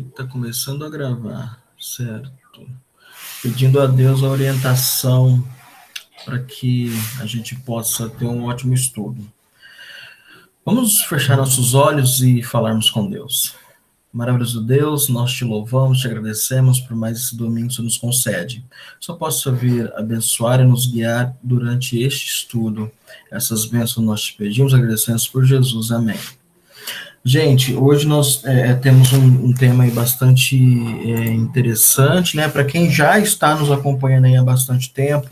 Eita, começando a gravar, certo. Pedindo a Deus a orientação para que a gente possa ter um ótimo estudo. Vamos fechar nossos olhos e falarmos com Deus. Maravilhoso Deus, nós te louvamos, te agradecemos por mais esse domingo que você nos concede. Só possa vir abençoar e nos guiar durante este estudo. Essas bênçãos nós te pedimos, agradecemos por Jesus. Amém. Gente, hoje nós temos um tema aí bastante interessante, né? Para quem já está nos acompanhando aí há bastante tempo,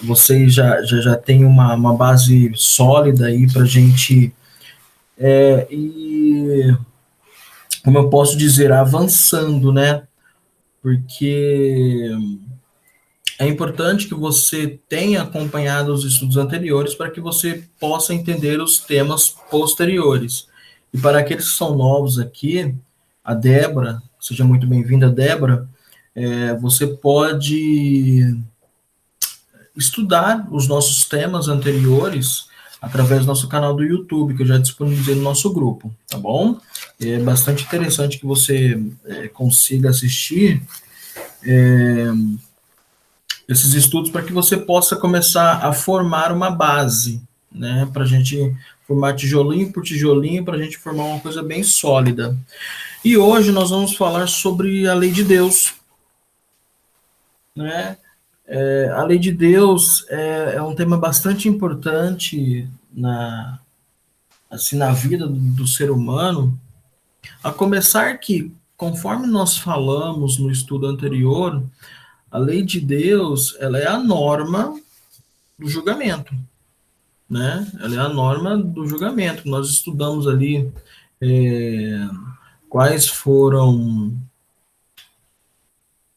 vocês já tem uma base sólida aí para a gente e, como eu posso dizer, avançando, né? Porque é importante que você tenha acompanhado os estudos anteriores para que você possa entender os temas posteriores. E para aqueles que são novos aqui, a Débora, seja muito bem-vinda, Débora, você pode estudar os nossos temas anteriores através do nosso canal do YouTube, que eu já disponibilizei no nosso grupo, tá bom? É bastante interessante que você consiga assistir esses estudos para que você possa começar a formar uma base, né? Para a gente formar tijolinho por tijolinho, para a gente formar uma coisa bem sólida. E hoje nós vamos falar sobre a lei de Deus, né? A lei de Deus é um tema bastante importante na vida do ser humano, a começar que, conforme nós falamos no estudo anterior, a lei de Deus, ela é a norma do julgamento, né? Ela é a norma do julgamento. Nós estudamos ali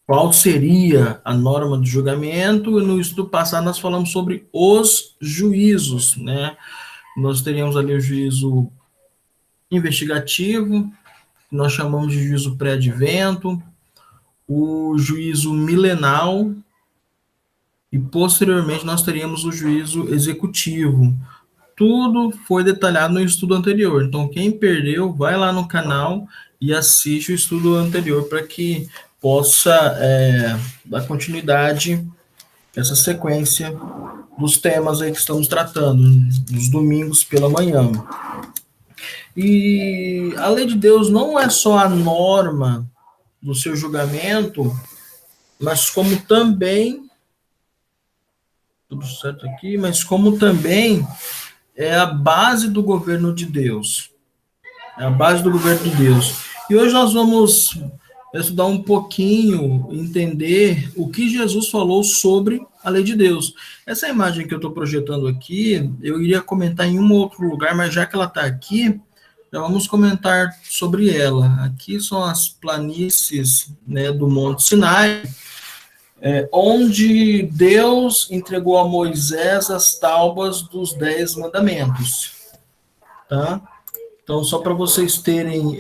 qual seria a norma do julgamento, e no estudo passado nós falamos sobre os juízos, né? Nós teríamos ali o juízo investigativo, que nós chamamos de juízo pré-advento, o juízo milenal, e posteriormente nós teríamos o juízo executivo. Tudo foi detalhado no estudo anterior. Então, quem perdeu, vai lá no canal e assiste o estudo anterior para que possa dar continuidade a essa sequência dos temas aí que estamos tratando, nos domingos pela manhã. E a lei de Deus não é só a norma do seu julgamento, mas como também, tudo certo aqui, mas como também é a base do governo de Deus. É a base do governo de Deus. E hoje nós vamos estudar um pouquinho, entender o que Jesus falou sobre a lei de Deus. Essa imagem que eu estou projetando aqui, eu iria comentar em um outro lugar, mas já que ela está aqui, já vamos comentar sobre ela. Aqui são as planícies, né, do Monte Sinai, onde Deus entregou a Moisés as tábuas dos 10 mandamentos. Tá? Então, só para vocês terem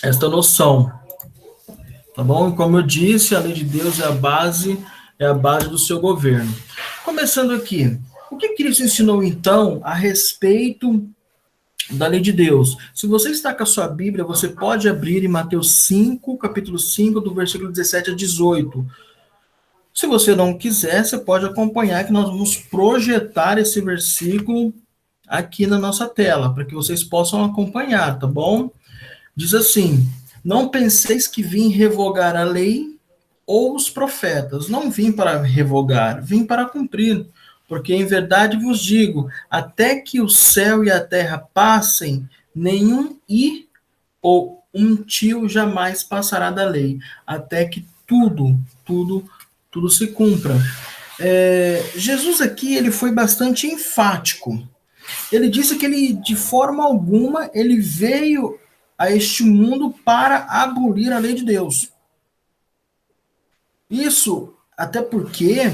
esta noção, tá bom? E como eu disse, a lei de Deus é a base do seu governo. Começando aqui, o que Cristo ensinou então a respeito da lei de Deus? Se você está com a sua Bíblia, você pode abrir em Mateus 5, capítulo 5, do versículo 17 a 18. Se você não quiser, você pode acompanhar que nós vamos projetar esse versículo aqui na nossa tela, para que vocês possam acompanhar, tá bom? Diz assim: não penseis que vim revogar a lei ou os profetas. Não vim para revogar, vim para cumprir. Porque em verdade vos digo, até que o céu e a terra passem, nenhum i ou um tio jamais passará da lei, até que tudo se cumpra. Jesus aqui ele foi bastante enfático. Ele disse que ele, de forma alguma, ele veio a este mundo para abolir a lei de Deus. Isso até porque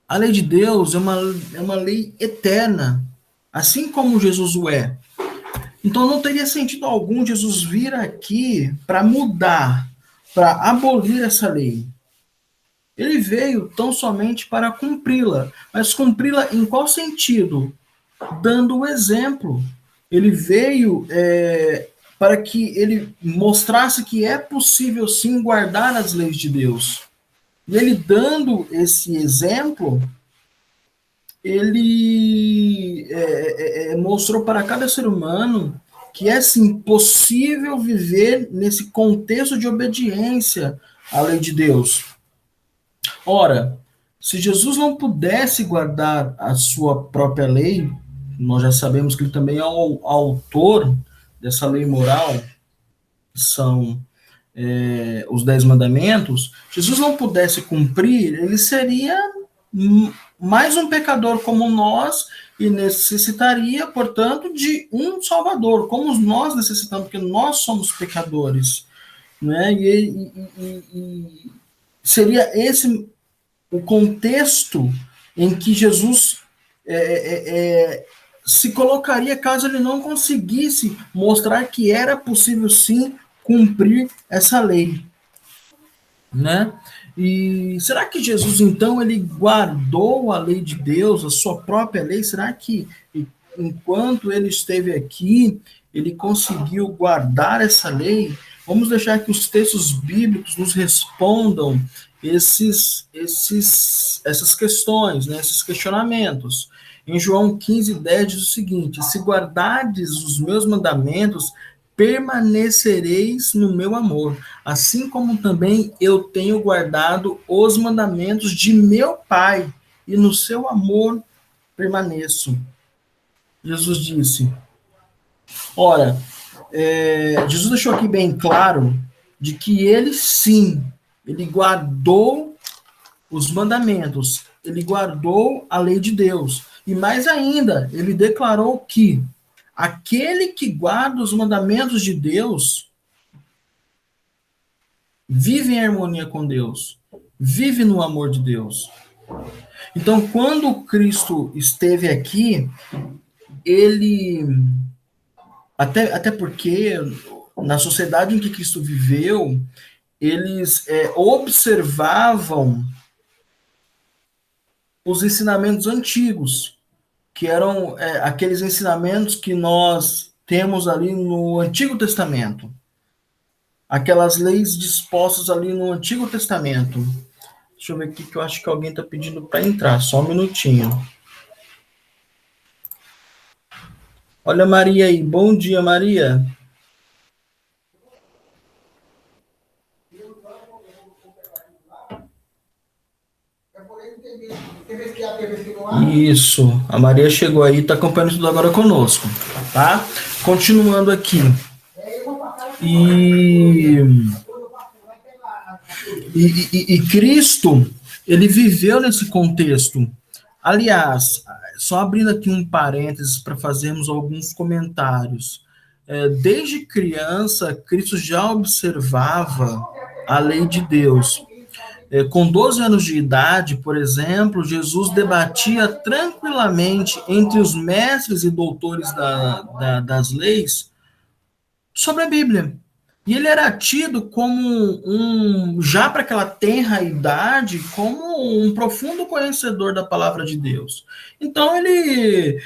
a lei de Deus é uma lei eterna, assim como Jesus o é. Então não teria sentido algum Jesus vir aqui para mudar, para abolir essa lei. Ele veio tão somente para cumpri-la. Mas cumpri-la em qual sentido? dando o exemplo. Ele veio para que ele mostrasse que é possível sim guardar as leis de Deus. E ele dando esse exemplo, ele mostrou para cada ser humano que é sim possível viver nesse contexto de obediência à lei de Deus. Ora, se Jesus não pudesse guardar a sua própria lei, nós já sabemos que ele também é o autor dessa lei moral, que são os 10 mandamentos. Jesus não pudesse cumprir, ele seria mais um pecador como nós e necessitaria, portanto, de um Salvador, como nós necessitamos, porque nós somos pecadores. Né? E seria esse o contexto em que Jesus se colocaria caso ele não conseguisse mostrar que era possível sim cumprir essa lei, né? E será que Jesus então ele guardou a lei de Deus, a sua própria lei? Será que enquanto ele esteve aqui, ele conseguiu guardar essa lei? Vamos deixar que os textos bíblicos nos respondam essas questões, né, esses questionamentos. Em João 15:10 diz o seguinte: se guardardes os meus mandamentos, permanecereis no meu amor, assim como também eu tenho guardado os mandamentos de meu Pai, e no seu amor permaneço. Jesus disse. Ora, Jesus deixou aqui bem claro de que ele sim, ele guardou os mandamentos, ele guardou a lei de Deus. E mais ainda, ele declarou que aquele que guarda os mandamentos de Deus vive em harmonia com Deus, vive no amor de Deus. Então, quando Cristo esteve aqui, ele até porque na sociedade em que Cristo viveu, eles observavam os ensinamentos antigos, que eram aqueles ensinamentos que nós temos ali no Antigo Testamento. Aquelas leis dispostas ali no Antigo Testamento. Deixa eu ver aqui que eu acho que alguém está pedindo para entrar, só um minutinho. Olha a Maria aí, bom dia, Maria. Isso, a Maria chegou aí, está acompanhando tudo agora conosco, tá? Continuando aqui. E Cristo, ele viveu nesse contexto. Aliás, só abrindo aqui um parênteses para fazermos alguns comentários. Desde criança, Cristo já observava a lei de Deus. Com 12 anos de idade, por exemplo, Jesus debatia tranquilamente entre os mestres e doutores das leis sobre a Bíblia. E ele era tido como já para aquela tenra idade, como um profundo conhecedor da palavra de Deus. Então ele,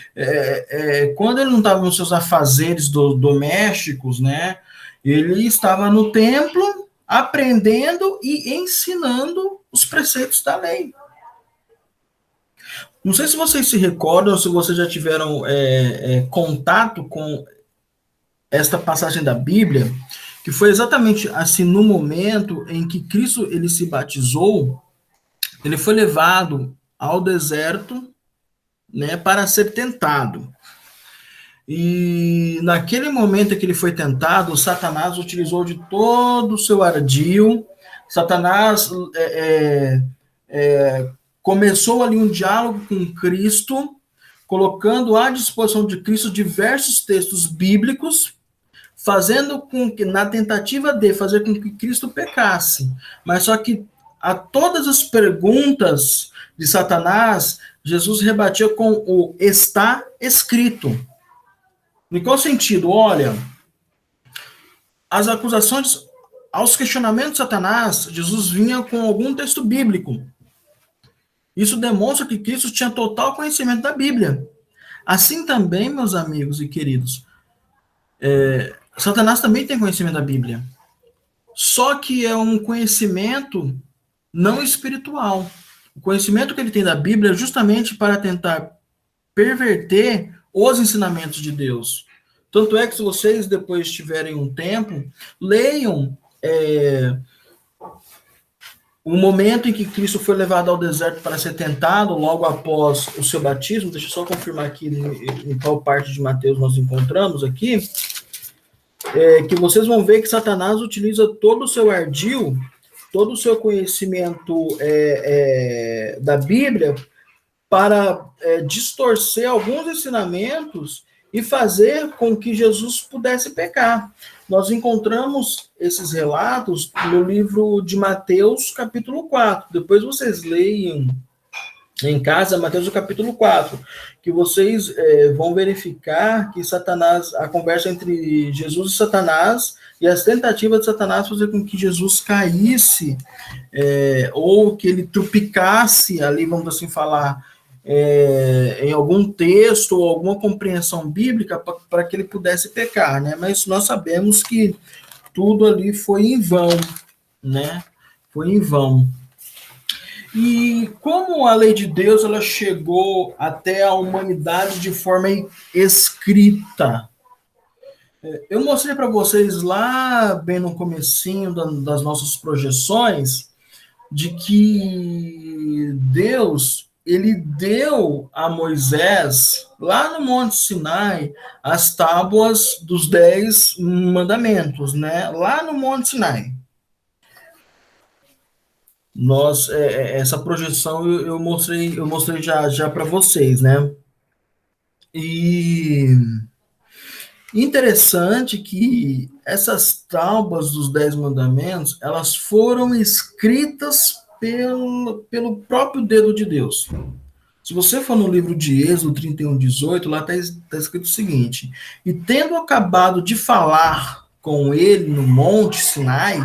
quando ele não estava nos seus afazeres domésticos, né, ele estava no templo aprendendo e ensinando os preceitos da lei. Não sei se vocês se recordam, se vocês já tiveram contato com esta passagem da Bíblia, que foi exatamente assim no momento em que Cristo ele se batizou, ele foi levado ao deserto, né, para ser tentado. E naquele momento em que ele foi tentado, Satanás utilizou de todo o seu ardil. Satanás começou ali um diálogo com Cristo, colocando à disposição de Cristo diversos textos bíblicos, fazendo com que, na tentativa de fazer com que Cristo pecasse. Mas só que a todas as perguntas de Satanás, Jesus rebatia com o está escrito. Em qual sentido? Olha, as acusações, aos questionamentos de Satanás, Jesus vinha com algum texto bíblico. Isso demonstra que Cristo tinha total conhecimento da Bíblia. Assim também, meus amigos e queridos, Satanás também tem conhecimento da Bíblia. Só que é um conhecimento não espiritual. O conhecimento que ele tem da Bíblia é justamente para tentar perverter os ensinamentos de Deus. Tanto é que se vocês depois tiverem um tempo, leiam o momento em que Cristo foi levado ao deserto para ser tentado, logo após o seu batismo. Deixa eu só confirmar aqui em qual parte de Mateus nós encontramos aqui. Que vocês vão ver que Satanás utiliza todo o seu ardil, todo o seu conhecimento da Bíblia para distorcer alguns ensinamentos e fazer com que Jesus pudesse pecar. Nós encontramos esses relatos no livro de Mateus, capítulo 4. Depois vocês leiam em casa, Mateus capítulo 4, que vocês vão verificar que Satanás, a conversa entre Jesus e Satanás, e as tentativas de Satanás fazer com que Jesus caísse, ou que ele trupicasse ali, vamos assim falar, em algum texto ou alguma compreensão bíblica para que ele pudesse pecar, né? Mas nós sabemos que tudo ali foi em vão, né? Foi em vão. E como a lei de Deus ela chegou até a humanidade de forma escrita? Eu mostrei para vocês lá bem no comecinho das nossas projeções de que Deus ele deu a Moisés lá no Monte Sinai as tábuas dos 10 mandamentos, né? Lá no Monte Sinai. Essa projeção eu mostrei já para vocês, né? E interessante que essas tábuas dos 10 mandamentos, elas foram escritas pelo próprio dedo de Deus. Se você for no livro de Êxodo 31:18, lá está escrito o seguinte: e tendo acabado de falar com ele no Monte Sinai,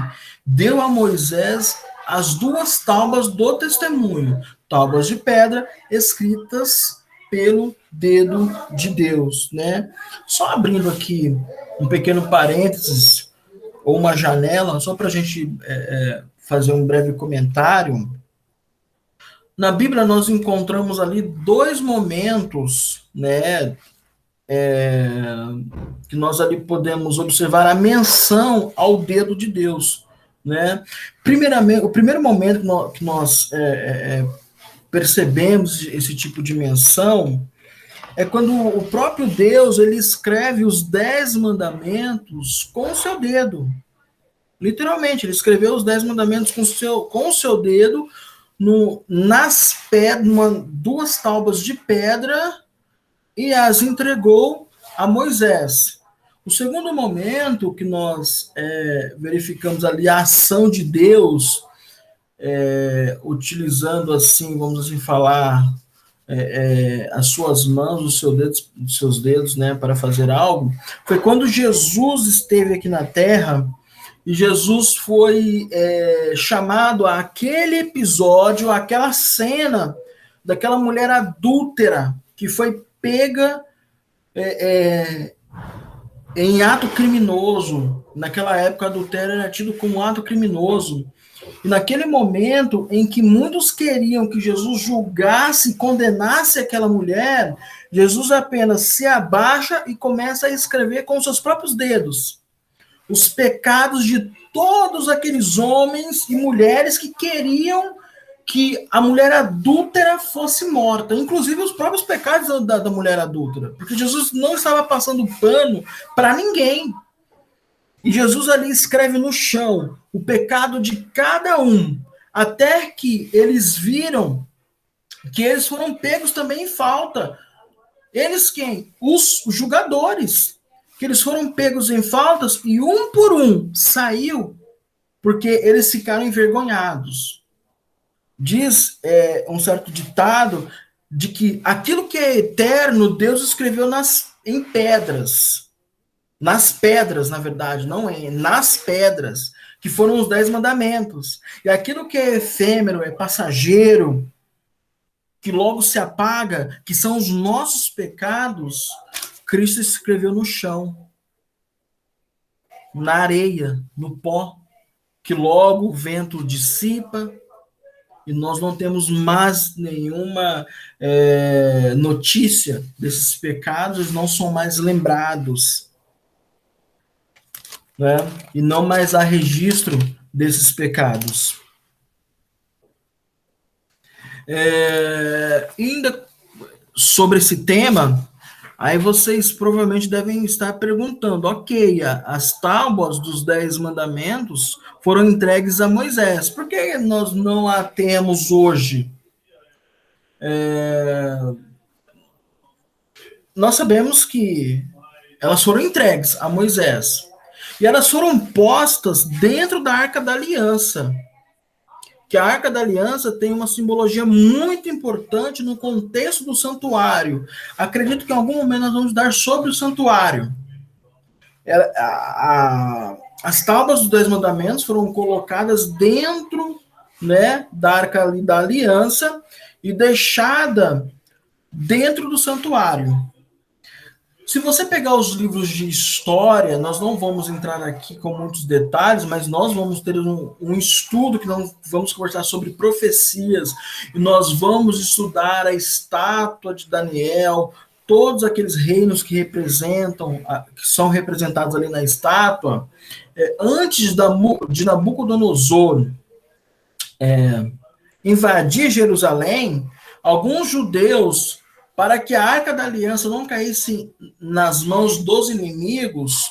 deu a Moisés as 2 tábuas do testemunho, tábuas de pedra escritas pelo dedo de Deus, né? Só abrindo aqui um pequeno parênteses ou uma janela, só para a gente fazer um breve comentário. Na Bíblia nós encontramos ali 2 momentos, né, que nós ali podemos observar a menção ao dedo de Deus, né? Primeiramente, o primeiro momento que nós percebemos esse tipo de menção é quando o próprio Deus ele escreve os 10 mandamentos com o seu dedo. Literalmente, ele escreveu os 10 mandamentos com o seu dedo nas pedras, 2 tábuas de pedra, e as entregou a Moisés. O segundo momento que nós verificamos ali a ação de Deus, utilizando assim, vamos assim falar, as suas mãos, os seus dedos, né, para fazer algo, foi quando Jesus esteve aqui na Terra. E Jesus foi chamado àquele episódio, àquela cena daquela mulher adúltera que foi pega em ato criminoso. Naquela época, adultério era tido como um ato criminoso. E naquele momento em que muitos queriam que Jesus julgasse e condenasse aquela mulher, Jesus apenas se abaixa e começa a escrever com seus próprios dedos os pecados de todos aqueles homens e mulheres que queriam que a mulher adúltera fosse morta, inclusive os próprios pecados da mulher adúltera, porque Jesus não estava passando pano para ninguém. E Jesus ali escreve no chão o pecado de cada um, até que eles viram que eles foram pegos também em falta. Eles quem? Os julgadores. Que eles foram pegos em faltas e um por um saiu porque eles ficaram envergonhados. Diz um certo ditado de que aquilo que é eterno, Deus escreveu em pedras. Nas pedras, na verdade, não nas pedras, que foram os 10 mandamentos. E aquilo que é efêmero, é passageiro, que logo se apaga, que são os nossos pecados, Cristo escreveu no chão, na areia, no pó, que logo o vento dissipa e nós não temos mais nenhuma notícia desses pecados, eles não são mais lembrados, né? E não mais há registro desses pecados. Ainda sobre esse tema, aí vocês provavelmente devem estar perguntando, ok, as tábuas dos 10 mandamentos foram entregues a Moisés, por que nós não a temos hoje? Nós sabemos que elas foram entregues a Moisés, e elas foram postas dentro da Arca da Aliança, que a Arca da Aliança tem uma simbologia muito importante no contexto do santuário. Acredito que em algum momento nós vamos dar sobre o santuário. As tábuas dos 10 mandamentos foram colocadas dentro, né, da Arca da Aliança e deixada dentro do santuário. Se você pegar os livros de história, nós não vamos entrar aqui com muitos detalhes, mas nós vamos ter um estudo que nós vamos conversar sobre profecias, e nós vamos estudar a estátua de Daniel, todos aqueles reinos que representam, que são representados ali na estátua. Antes de Nabucodonosor invadir Jerusalém, alguns judeus, para que a Arca da Aliança não caísse nas mãos dos inimigos,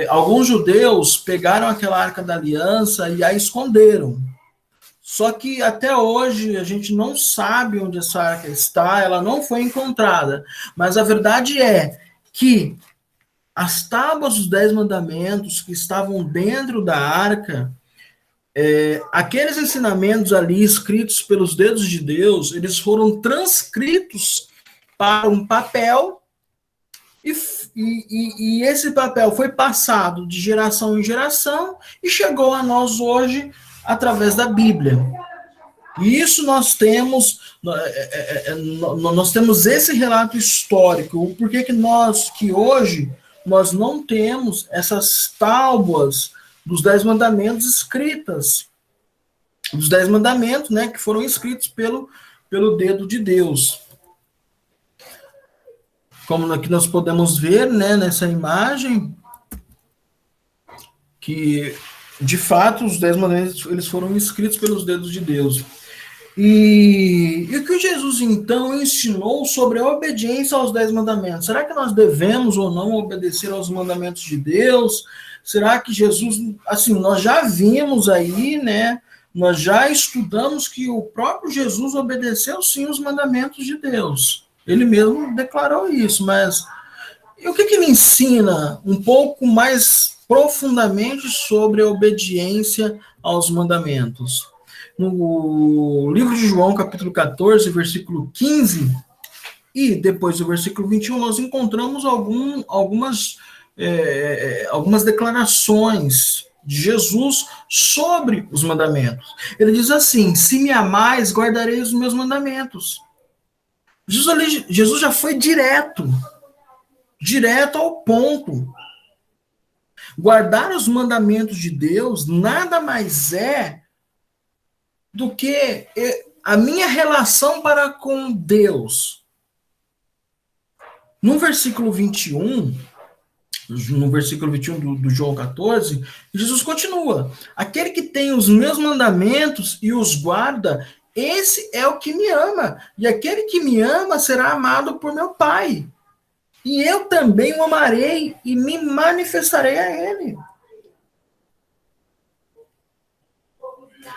alguns judeus pegaram aquela Arca da Aliança e a esconderam. Só que até hoje a gente não sabe onde essa arca está, ela não foi encontrada. Mas a verdade é que as tábuas dos 10 mandamentos que estavam dentro da arca, aqueles ensinamentos ali escritos pelos dedos de Deus, eles foram transcritos para um papel e esse papel foi passado de geração em geração e chegou a nós hoje através da Bíblia. E isso nós temos esse relato histórico. Por que hoje nós não temos essas tábuas dos 10 mandamentos escritas, dos 10 mandamentos, né, que foram escritos pelo dedo de Deus. Como aqui nós podemos ver, né, nessa imagem, que de fato os 10 mandamentos eles foram escritos pelos dedos de Deus. E o que Jesus então ensinou sobre a obediência aos 10 mandamentos? Será que nós devemos ou não obedecer aos mandamentos de Deus? Será que Jesus, assim, nós já vimos aí, né? Nós já estudamos que o próprio Jesus obedeceu sim os mandamentos de Deus. Ele mesmo declarou isso, mas e o que ele ensina um pouco mais profundamente sobre a obediência aos mandamentos? No livro de João, capítulo 14, versículo 15, e depois do versículo 21, nós encontramos algumas declarações de Jesus sobre os mandamentos. Ele diz assim: se me amais, guardareis os meus mandamentos. Jesus já foi direto ao ponto. Guardar os mandamentos de Deus nada mais é do que a minha relação para com Deus. No versículo 21 do João 14, Jesus continua: aquele que tem os meus mandamentos e os guarda, esse é o que me ama, e aquele que me ama será amado por meu Pai. E eu também o amarei e me manifestarei a ele.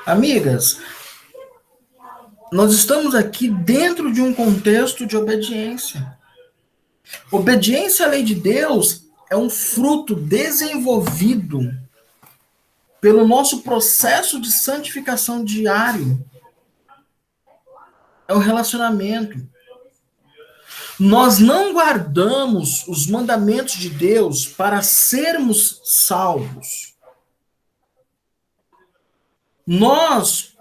Amigas, nós estamos aqui dentro de um contexto de obediência. Obediência à lei de Deus é um fruto desenvolvido pelo nosso processo de santificação diário. É um relacionamento. Nós não guardamos os mandamentos de Deus para sermos salvos. Nós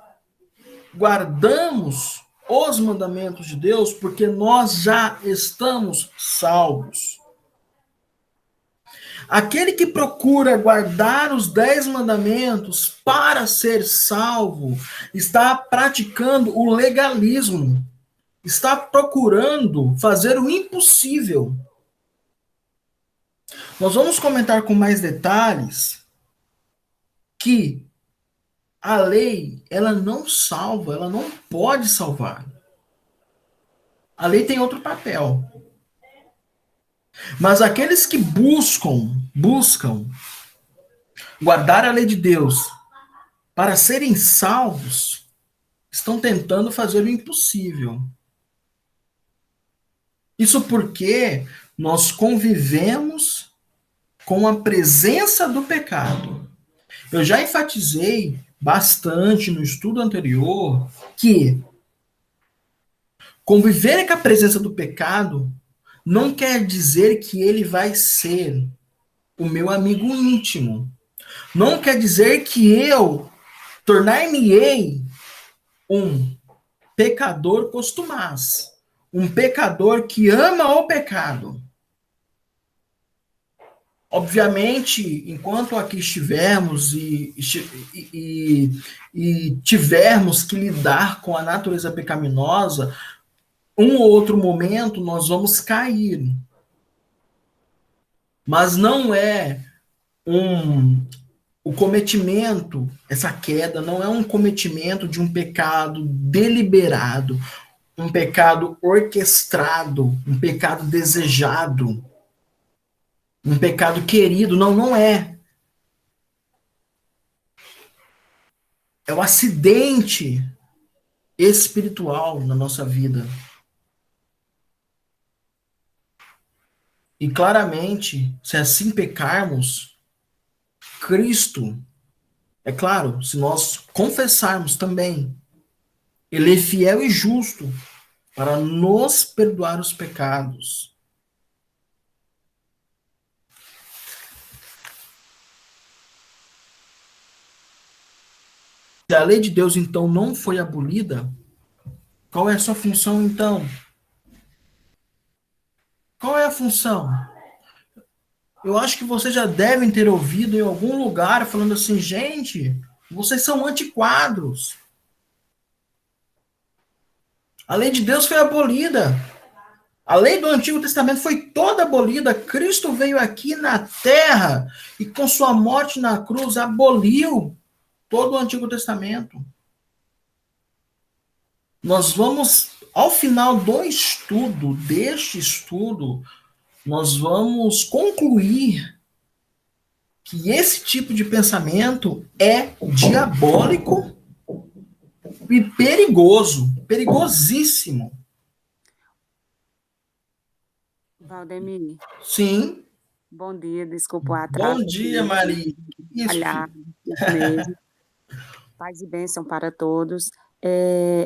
guardamos os mandamentos de Deus porque nós já estamos salvos. Aquele que procura guardar os 10 mandamentos para ser salvo está praticando o legalismo, está procurando fazer o impossível. Nós vamos comentar com mais detalhes que a lei, ela não salva, ela não pode salvar. A lei tem outro papel. Mas aqueles que buscam guardar a lei de Deus para serem salvos, estão tentando fazer o impossível. Isso porque nós convivemos com a presença do pecado. Eu já enfatizei bastante no estudo anterior que conviver com a presença do pecado não quer dizer que ele vai ser o meu amigo íntimo. Não quer dizer que eu tornar-me-ei um pecador costumaz. Um pecador que ama o pecado. Obviamente, enquanto aqui estivermos e tivermos que lidar com a natureza pecaminosa, um ou outro momento nós vamos cair. Mas não é o cometimento, essa queda, não é um cometimento de um pecado deliberado, um pecado orquestrado, um pecado desejado, um pecado querido. Não, não é. É o acidente espiritual na nossa vida. E claramente, se assim pecarmos, Cristo, é claro, se nós confessarmos também, ele é fiel e justo para nos perdoar os pecados. Se a lei de Deus, então, não foi abolida, qual é a sua função, então? Qual é a função? Eu acho que vocês já devem ter ouvido em algum lugar falando assim, gente, vocês são antiquados. A lei de Deus foi abolida. A lei do Antigo Testamento foi toda abolida. Cristo veio aqui na terra e com sua morte na cruz aboliu todo o Antigo Testamento. Nós vamos, ao final deste estudo, nós vamos concluir que esse tipo de pensamento é diabólico e perigoso, perigosíssimo. Valdemir, Sim. bom dia, desculpa o atraso. Bom dia, Maria. Isso, Olhar, isso mesmo. Paz e bênção para todos.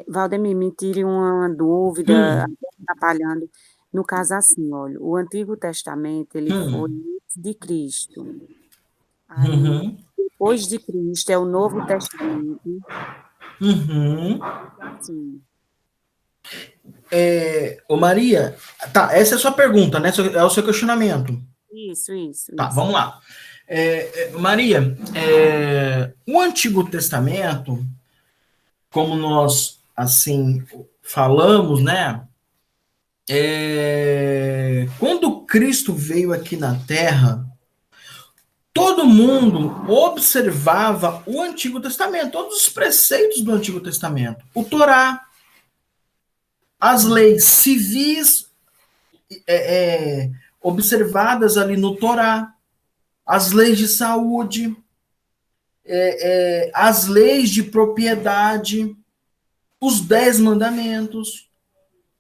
Valdemir, me tire uma dúvida, atrapalhando. No caso, assim, olha, o Antigo Testamento, ele foi antes de Cristo. Aí, depois de Cristo, é o Novo Testamento. Sim. Ô Maria, tá, essa é a sua pergunta, né? É o seu questionamento. Isso. Tá, vamos lá. Maria, o Antigo Testamento, como nós, assim, falamos, né? Quando Cristo veio aqui na Terra, todo mundo observava o Antigo Testamento, todos os preceitos do Antigo Testamento. O Torá, as leis civis observadas ali no Torá, as leis de saúde, as leis de propriedade, os 10 mandamentos.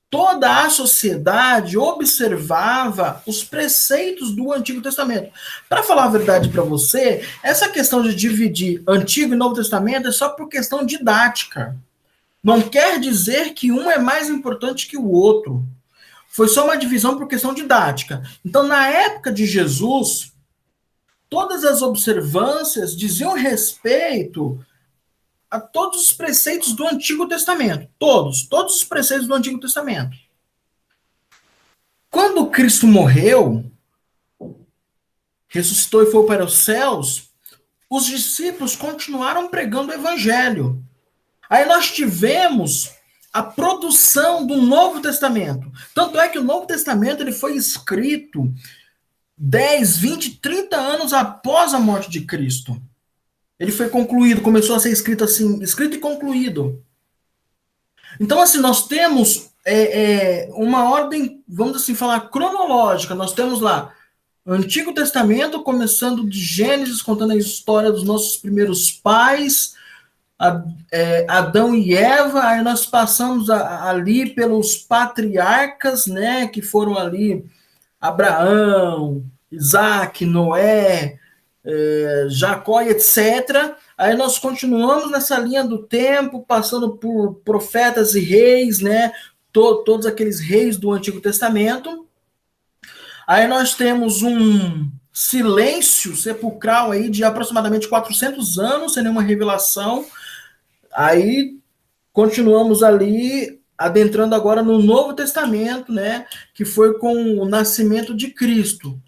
Toda a sociedade observava os preceitos do Antigo Testamento. Para falar a verdade para você, essa questão de dividir Antigo e Novo Testamento é só por questão didática. Não quer dizer que um é mais importante que o outro. Foi só uma divisão por questão didática. Então, na época de Jesus, todas as observâncias diziam respeito a todos os preceitos do Antigo Testamento. Todos os preceitos do Antigo Testamento. Quando Cristo morreu, ressuscitou e foi para os céus, os discípulos continuaram pregando o evangelho. Aí nós tivemos a produção do Novo Testamento. Tanto é que o Novo Testamento ele foi escrito 10, 20, 30 anos após a morte de Cristo. Ele foi concluído, começou a ser escrito assim, escrito e concluído. Então, assim, nós temos uma ordem, vamos assim falar, cronológica. Nós temos lá Antigo Testamento, começando de Gênesis, contando a história dos nossos primeiros pais, Adão e Eva, aí nós passamos ali pelos patriarcas, né, que foram ali Abraão, Isaac, Noé, Jacó, etc. Aí nós continuamos nessa linha do tempo, passando por profetas e reis, né, todos aqueles reis do Antigo Testamento. Aí nós temos um silêncio sepulcral aí de aproximadamente 400 anos, sem nenhuma revelação. Aí continuamos ali, adentrando agora no Novo Testamento, né, que foi com o nascimento de Cristo.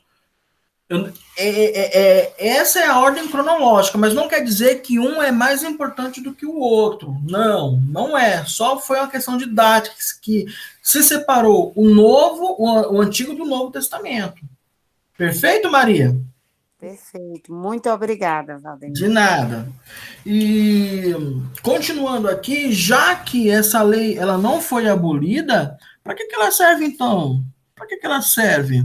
Essa é a ordem cronológica, mas não quer dizer que um é mais importante do que o outro. Não, não é. Só foi uma questão de datas que se separou o Antigo do Novo Testamento. Perfeito, Maria? Perfeito. Muito obrigada, Valdemir. De nada. E continuando aqui, já que essa lei ela não foi abolida, para que ela serve então? Para que ela serve?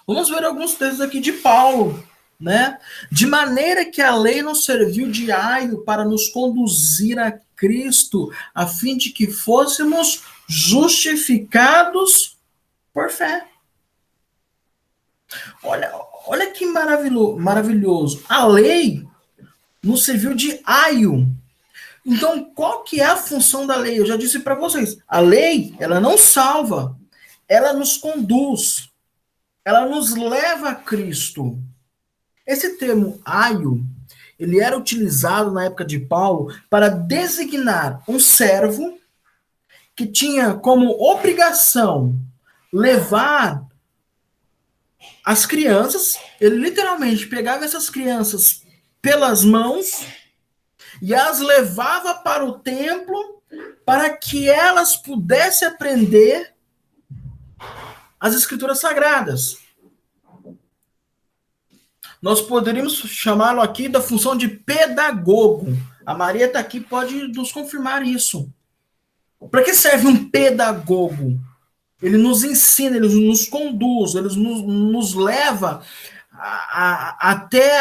Vamos ver alguns textos aqui de Paulo, né? De maneira que a lei nos serviu de aio para nos conduzir a Cristo, a fim de que fôssemos justificados por fé. Olha que maravilhoso. A lei nos serviu de aio. Então, qual que é a função da lei? Eu já disse para vocês. A lei, ela não salva. Ela nos conduz. Ela nos leva a Cristo. Esse termo aio, ele era utilizado na época de Paulo para designar um servo que tinha como obrigação levar as crianças. Ele literalmente pegava essas crianças pelas mãos e as levava para o templo para que elas pudessem aprender as escrituras sagradas. Nós poderíamos chamá-lo aqui da função de pedagogo. A Maria está aqui, pode nos confirmar isso. Para que serve um pedagogo? Ele nos ensina, ele nos conduz, ele nos leva até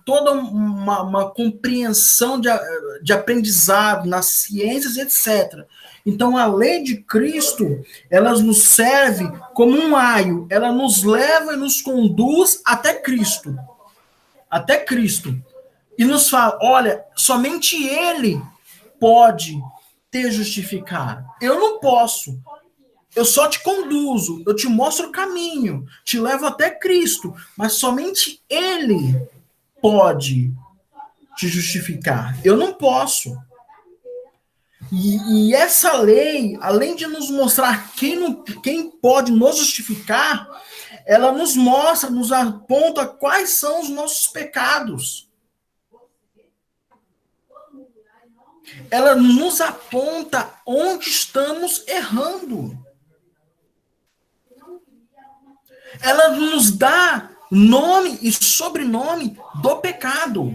toda uma compreensão de aprendizado nas ciências, etc. Então, a lei de Cristo, ela nos serve como um aio, ela nos leva e nos conduz até Cristo. Até Cristo. E nos fala, olha, somente Ele pode te justificar. Eu não posso. Eu só te conduzo, eu te mostro o caminho, te levo até Cristo, mas somente Ele pode te justificar. Eu não posso. E essa lei, além de nos mostrar quem pode nos justificar, ela nos mostra, nos aponta quais são os nossos pecados. Ela nos aponta onde estamos errando. Ela nos dá nome e sobrenome do pecado.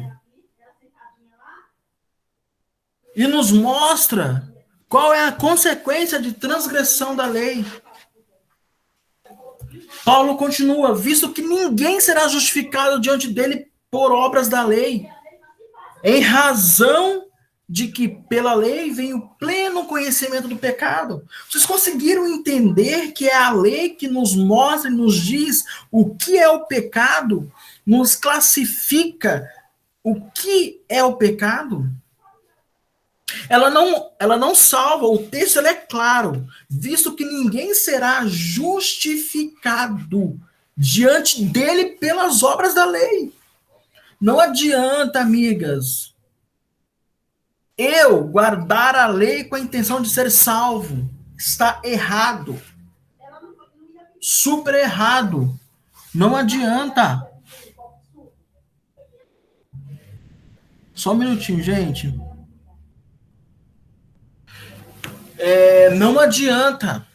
E nos mostra qual é a consequência de transgressão da lei. Paulo continua, visto que ninguém será justificado diante dele por obras da lei, em razão de que pela lei vem o pleno conhecimento do pecado. Vocês conseguiram entender que é a lei que nos mostra e nos diz o que é o pecado? Nos classifica o que é o pecado? Ela não salva, o texto é claro, visto que ninguém será justificado diante dele pelas obras da lei. Não adianta, amigas. Eu guardar a lei com a intenção de ser salvo está errado. Super errado. Não adianta. Só um minutinho, gente. Não adianta.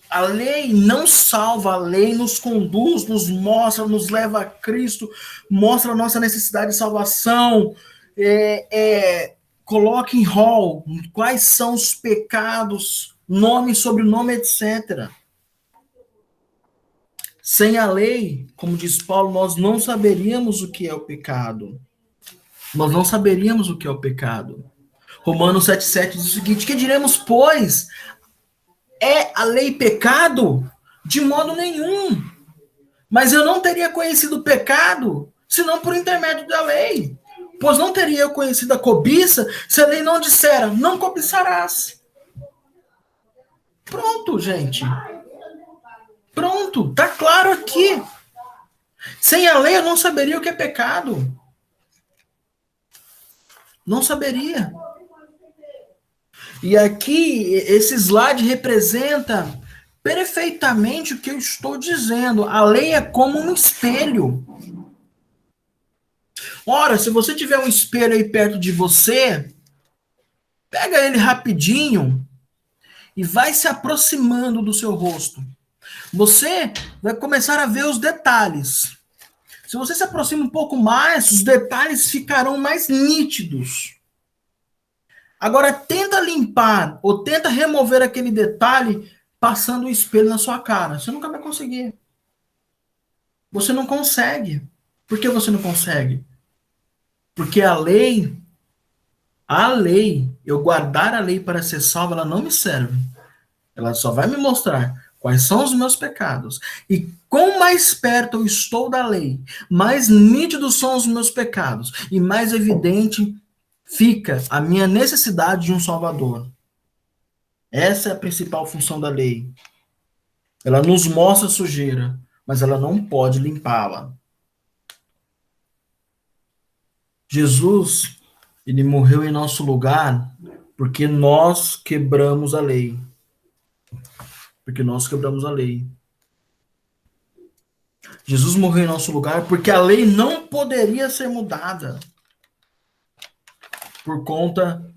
A lei não salva, a lei nos conduz, nos mostra, nos leva a Cristo, mostra a nossa necessidade de salvação, coloca em rol quais são os pecados, nome, sobrenome, etc. Sem a lei, como diz Paulo, nós não saberíamos o que é o pecado. Nós não saberíamos o que é o pecado. Romanos 7,7 diz o seguinte: que diremos, pois? É a lei pecado? De modo nenhum. Mas eu não teria conhecido o pecado senão por intermédio da lei. Pois não teria eu conhecido a cobiça se a lei não dissera, não cobiçarás. Pronto, gente. Pronto, tá claro aqui. Sem a lei eu não saberia o que é pecado. Não saberia. E aqui, esse slide representa perfeitamente o que eu estou dizendo. A lei é como um espelho. Ora, se você tiver um espelho aí perto de você, pega ele rapidinho e vai se aproximando do seu rosto. Você vai começar a ver os detalhes. Se você se aproxima um pouco mais, os detalhes ficarão mais nítidos. Agora, tenta limpar ou tenta remover aquele detalhe passando o espelho na sua cara. Você nunca vai conseguir. Você não consegue. Por que você não consegue? Porque a lei, eu guardar a lei para ser salvo, ela não me serve. Ela só vai me mostrar quais são os meus pecados. E quanto mais perto eu estou da lei, mais nítidos são os meus pecados e mais evidente fica a minha necessidade de um Salvador. Essa é a principal função da lei. Ela nos mostra a sujeira, mas ela não pode limpá-la. Jesus, ele morreu em nosso lugar porque nós quebramos a lei. Porque nós quebramos a lei. Jesus morreu em nosso lugar porque a lei não poderia ser mudada por conta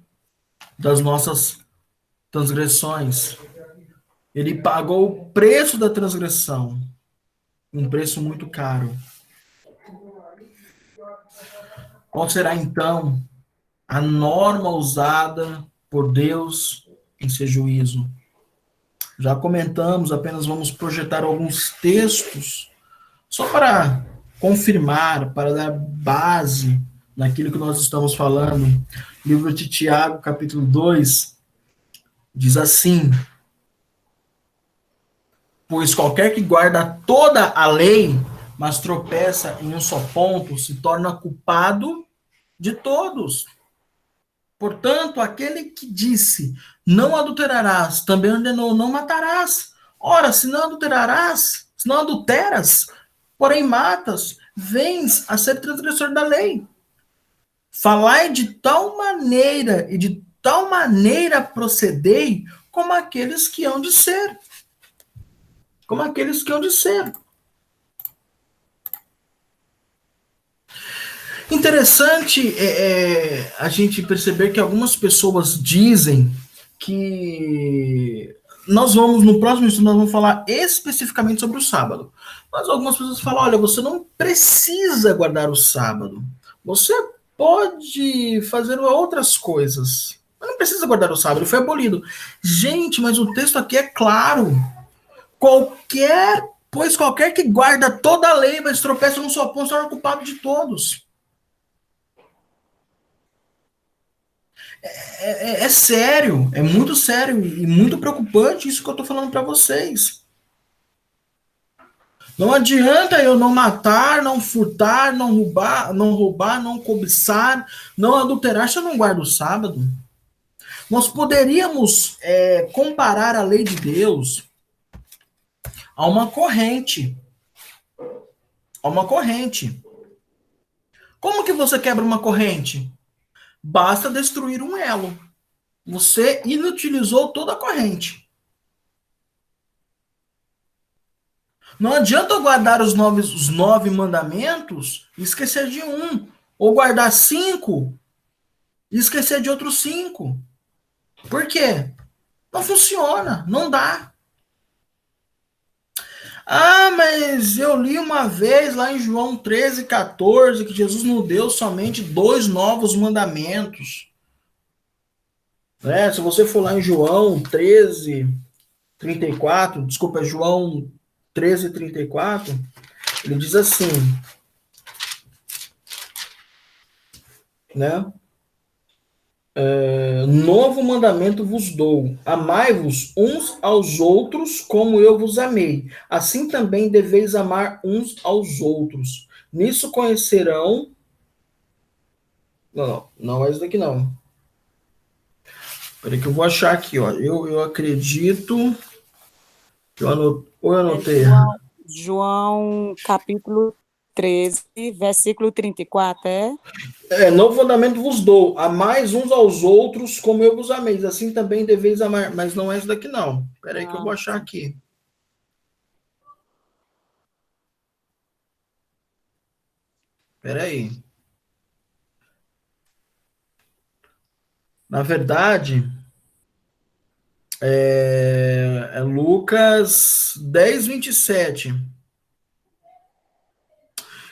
das nossas transgressões. Ele pagou o preço da transgressão, um preço muito caro. Qual será então a norma usada por Deus em seu juízo? Já comentamos, apenas vamos projetar alguns textos só para confirmar, para dar base naquilo que nós estamos falando. O livro de Tiago, capítulo 2, diz assim: pois qualquer que guarda toda a lei, mas tropeça em um só ponto, se torna culpado de todos. Portanto, aquele que disse, não adulterarás, também ordenou, não matarás. Ora, se não adulterarás, se não adulteras, porém matas, vens a ser transgressor da lei. Falai de tal maneira e de tal maneira procedei como aqueles que hão de ser. Como aqueles que hão de ser. Interessante a gente perceber que algumas pessoas dizem que nós vamos, no próximo estudo, nós vamos falar especificamente sobre o sábado. Mas algumas pessoas falam, olha, você não precisa guardar o sábado. Você pode fazer outras coisas. Mas não precisa guardar o sábado, ele foi abolido. Gente, mas o texto aqui é claro. Pois qualquer que guarda toda a lei, mas tropeça num só ponto, será culpado de todos. É sério, é muito sério e muito preocupante isso que eu estou falando para vocês. Não adianta eu não matar, não furtar, não roubar, não cobiçar, não adulterar se eu não guardo o sábado. Nós poderíamos comparar a lei de Deus a uma corrente. A uma corrente. Como que você quebra uma corrente? Basta destruir um elo. Você inutilizou toda a corrente. Não adianta eu guardar os 9 mandamentos e esquecer de um. Ou guardar 5 e esquecer de outros 5. Por quê? Não funciona, não dá. Ah, mas eu li uma vez lá em João 13:14 que Jesus nos deu somente 2 novos mandamentos. Se você for lá em João 13:34, desculpa, João 13:34, ele diz assim, né? Novo mandamento vos dou, amai-vos uns aos outros como eu vos amei. Assim também deveis amar uns aos outros. Nisso conhecerão... Não é isso daqui não. Peraí que eu vou achar aqui, ó. Eu acredito que eu anotei. João capítulo 13, versículo 34, Novo mandamento vos dou, amais uns aos outros como eu vos amei. Assim também deveis amar. Mas não é isso daqui não. Peraí que eu vou achar aqui. Peraí. Na verdade, é Lucas 10:27.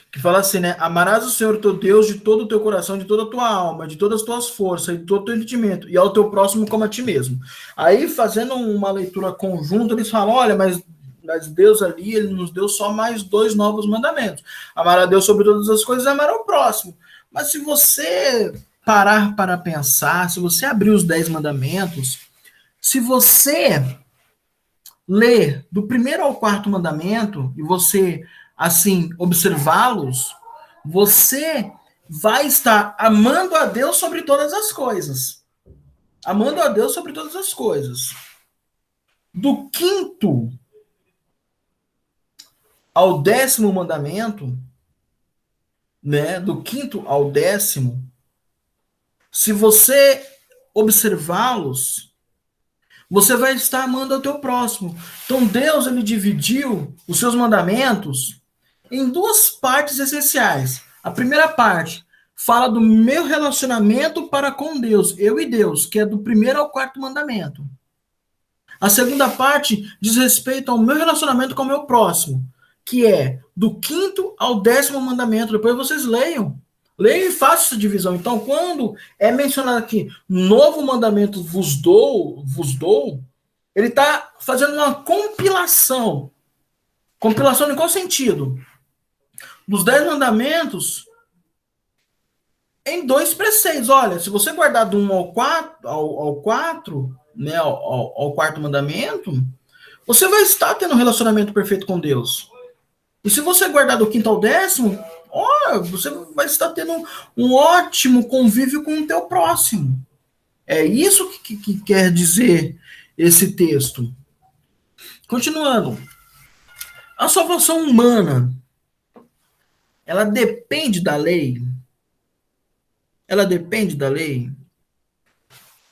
Que fala assim, né? Amarás o Senhor teu Deus de todo o teu coração, de toda a tua alma, de todas as tuas forças, de todo o teu entendimento, e ao teu próximo como a ti mesmo. Aí, fazendo uma leitura conjunta, eles falam, olha, mas Deus ali, ele nos deu só mais 2 novos mandamentos. Amar a Deus sobre todas as coisas e amar ao próximo. Mas se você parar para pensar, se você abrir os 10 mandamentos, se você ler do primeiro ao quarto mandamento e você, assim, observá-los, você vai estar amando a Deus sobre todas as coisas. Amando a Deus sobre todas as coisas. Do 5º ao 10º mandamento, né? Do 5º ao 10º, se você observá-los, você vai estar amando ao teu próximo. Então Deus, ele dividiu os seus mandamentos em 2 partes essenciais. A primeira parte fala do meu relacionamento para com Deus, eu e Deus, que é do 1º ao 4º mandamento. A segunda parte diz respeito ao meu relacionamento com o meu próximo, que é do 5º ao 10º mandamento. Depois vocês leiam. Leiam e façam essa divisão. Então, quando é mencionado aqui, novo mandamento vos dou, ele está fazendo uma compilação. Compilação em qual sentido? Dos 10 mandamentos em 2 preceitos. Olha, se você guardar do 1 ao 4, né, ao 4º mandamento, você vai estar tendo um relacionamento perfeito com Deus. E se você guardar do 5º ao 10º, você vai estar tendo um ótimo convívio com o teu próximo. É isso que quer dizer esse texto. Continuando. A salvação humana, ela depende da lei? Ela depende da lei?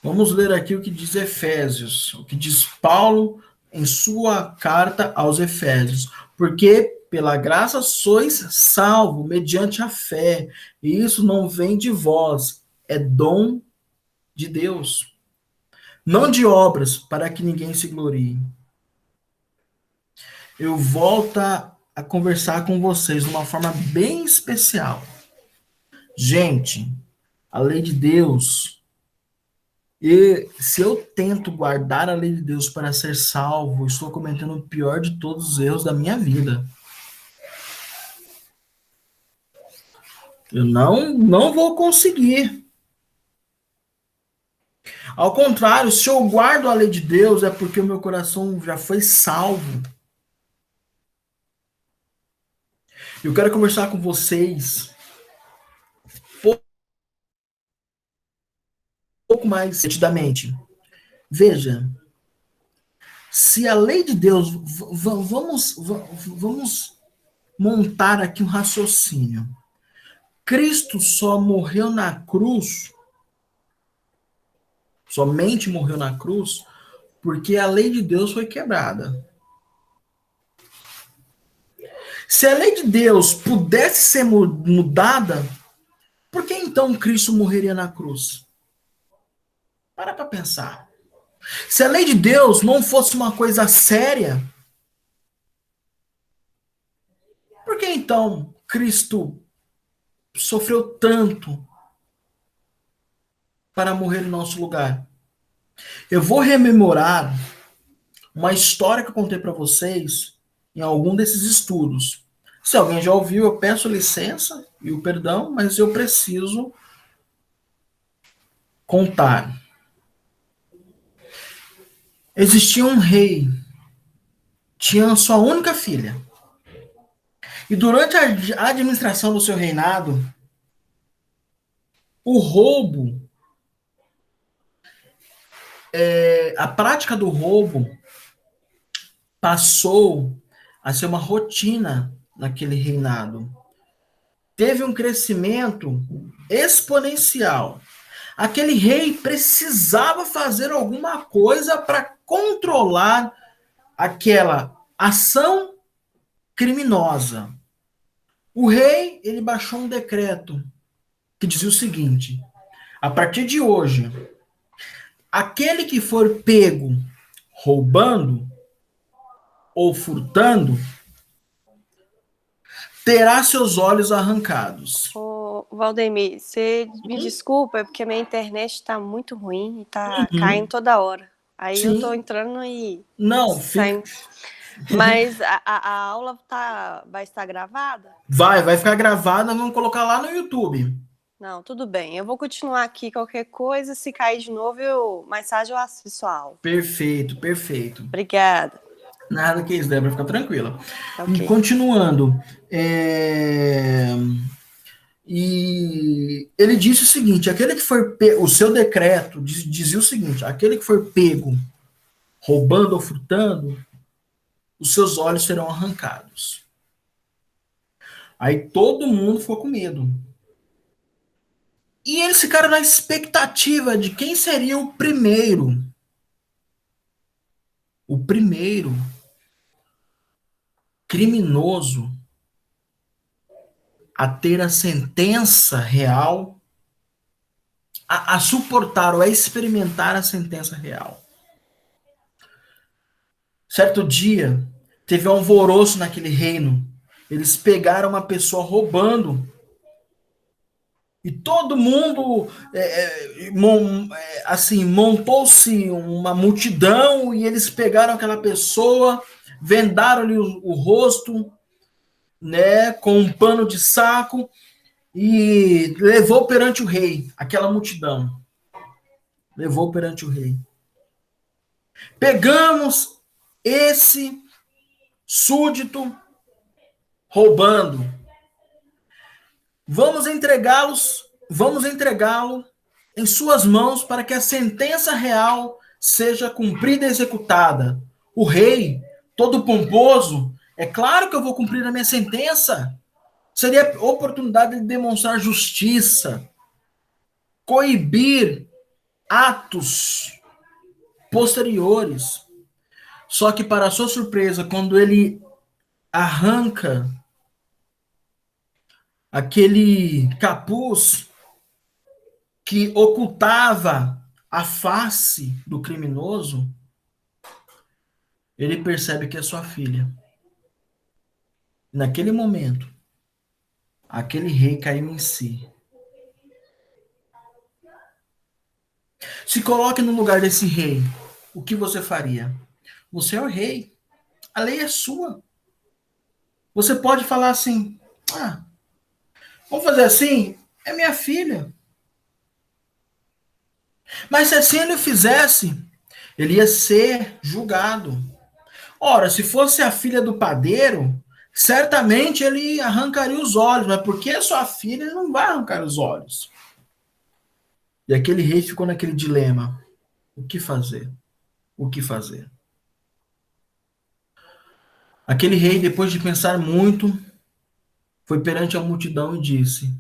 Vamos ler aqui o que diz Efésios, o que diz Paulo em sua carta aos Efésios. Porque pela graça sois salvo mediante a fé, e isso não vem de vós, é dom de Deus. Não de obras, para que ninguém se glorie. Eu volto a conversar com vocês de uma forma bem especial. Gente, a lei de Deus, e se eu tento guardar a lei de Deus para ser salvo, estou cometendo o pior de todos os erros da minha vida. Eu não vou conseguir. Ao contrário, se eu guardo a lei de Deus, é porque o meu coração já foi salvo. Eu quero conversar com vocês um pouco mais detidamente. Veja, se a lei de Deus, vamos montar aqui um raciocínio. Cristo só morreu na cruz somente morreu na cruz porque a lei de Deus foi quebrada. Se a lei de Deus pudesse ser mudada, por que então Cristo morreria na cruz? Para pensar. Se a lei de Deus não fosse uma coisa séria, por que então Cristo sofreu tanto para morrer em nosso lugar? Eu vou rememorar uma história que eu contei para vocês em algum desses estudos. Se alguém já ouviu, eu peço licença e o perdão, mas eu preciso contar. Existia um rei, tinha sua única filha. E durante a administração do seu reinado, o roubo, a prática do roubo passou a ser uma rotina naquele reinado. Teve um crescimento exponencial. Aquele rei precisava fazer alguma coisa para controlar aquela ação criminosa. O rei, ele baixou um decreto que dizia o seguinte: a partir de hoje, aquele que for pego roubando ou furtando terá seus olhos arrancados. Ô, Valdemir, você me desculpa, é porque a minha internet está muito ruim e tá caindo toda hora. Aí Sim. eu tô entrando e Não, saindo. Mas a aula vai estar gravada? Vai ficar gravada, vamos colocar lá no YouTube. Não, tudo bem. Eu vou continuar aqui, qualquer coisa, se cair de novo, mais tarde eu assisto a aula. Perfeito, perfeito. Obrigada. Nada que isso, Débora, fica tranquila. Okay. E continuando, e ele disse o seguinte: aquele que for o seu decreto dizia o seguinte: aquele que for pego roubando ou furtando, os seus olhos serão arrancados. Aí todo mundo ficou com medo. E eles ficaram na expectativa de quem seria o primeiro. O primeiro criminoso a ter a sentença real, a suportar ou a experimentar a sentença real. Certo dia, teve um alvoroço naquele reino. Eles pegaram uma pessoa roubando. E todo mundo, assim, montou-se uma multidão e eles pegaram aquela pessoa, vendaram-lhe o rosto, né, com um pano de saco e levou perante o rei, aquela multidão. Levou perante o rei. Pegamos esse súdito roubando. Vamos entregá-lo em suas mãos para que a sentença real seja cumprida e executada. O rei, todo pomposo, é claro que eu vou cumprir a minha sentença. Seria a oportunidade de demonstrar justiça, coibir atos posteriores. Só que, para sua surpresa, quando ele arranca aquele capuz que ocultava a face do criminoso, ele percebe que é sua filha. Naquele momento, aquele rei caiu em si. Se coloque no lugar desse rei. O que você faria? Você é o rei. A lei é sua. Você pode falar assim: vamos fazer assim? É minha filha. Mas se assim ele fizesse, ele ia ser julgado. Ora, se fosse a filha do padeiro, certamente ele arrancaria os olhos, mas porque é sua filha, ele não vai arrancar os olhos. E aquele rei ficou naquele dilema: o que fazer? O que fazer? Aquele rei, depois de pensar muito, foi perante a multidão e disse: